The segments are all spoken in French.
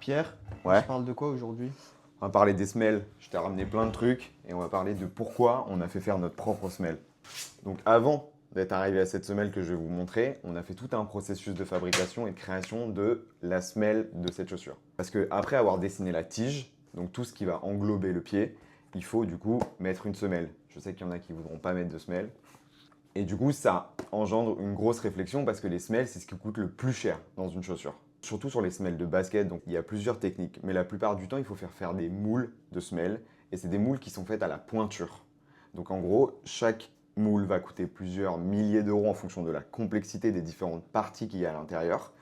Pierre, on Ouais, se parle de quoi aujourd'hui? on va parler des semelles. Je t'ai ramené plein de trucs et on va parler de pourquoi on a fait faire notre propre semelle. Donc avant d'être arrivé à cette semelle que je vais vous montrer, on a fait tout un processus de fabrication et de création de la semelle de cette chaussure. Parce que après avoir dessiné la tige, donc tout ce qui va englober le pied, il faut du coup mettre une semelle. Je sais qu'il y en a qui ne voudront pas mettre de semelle. Et du coup, ça engendre une grosse réflexion parce que les semelles, c'est ce qui coûte le plus cher dans une chaussure. Surtout sur les semelles de basket, donc il y a plusieurs techniques. Mais la plupart du temps, il faut faire des moules de semelles. Et c'est des moules qui sont faits à la pointure. Donc en gros, chaque moule va coûter plusieurs milliers d'euros en fonction de la complexité des différentes parties qu'il y a à l'intérieur.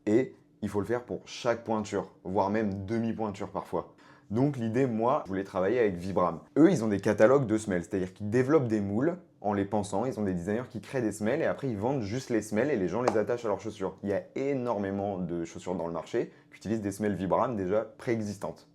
Et il faut le faire pour chaque pointure, voire même demi-pointure parfois. Donc l'idée, moi, je voulais travailler avec Vibram. Eux, ils ont des catalogues de semelles, c'est-à-dire qu'ils développent des moules en les pensant. Ils ont des designers qui créent des semelles et après ils vendent juste les semelles et les gens les attachent à leurs chaussures. Il y a énormément de chaussures dans le marché qui utilisent des semelles Vibram déjà préexistantes.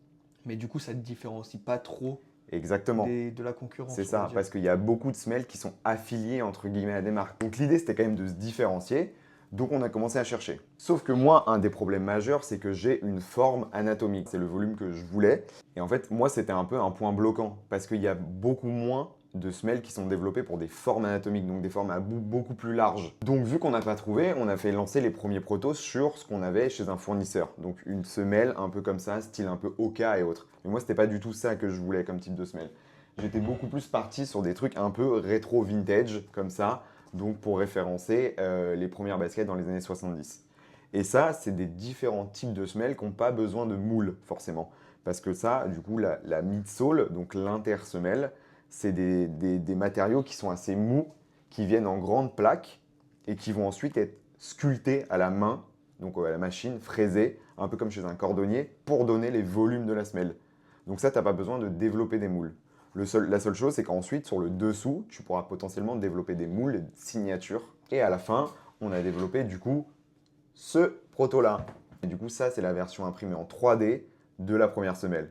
Mais du coup, ça te différencie pas trop Exactement. de la C'est concurrence, on va ça, dire. parce qu'il y a beaucoup de semelles qui sont affiliées entre guillemets à des marques. Donc l'idée c'était quand même de se différencier, donc on a commencé à chercher. Sauf que moi, un des problèmes majeurs, c'est que j'ai une forme anatomique. C'est le volume que je voulais. Et en fait, moi, c'était un peu un point bloquant, parce qu'il y a beaucoup moins de semelles qui sont développées pour des formes anatomiques, donc des formes à bout beaucoup plus larges. Donc vu qu'on n'a pas trouvé, on a fait lancer les premiers protos sur ce qu'on avait chez un fournisseur. Donc une semelle un peu comme ça, style un peu Oka et autres. Mais moi, c'était pas du tout ça que je voulais comme type de semelle. J'étais beaucoup plus parti sur des trucs un peu rétro vintage, comme ça, donc pour référencer les premières baskets dans les années 70. Et ça, c'est des différents types de semelles qui n'ont pas besoin de moule, forcément. Parce que ça, du coup, la midsole, donc l'intersemelle, c'est des matériaux qui sont assez mous, qui viennent en grandes plaques et qui vont ensuite être sculptés à la main, donc à la machine, fraisés, un peu comme chez un cordonnier, pour donner les volumes de la semelle. Donc ça, tu n'as pas besoin de développer des moules. La seule chose, c'est qu'ensuite, sur le dessous, tu pourras potentiellement développer des moules, des signatures. Et à la fin, on a développé du coup ce proto-là. Et du coup, ça, c'est la version imprimée en 3D de la première semelle.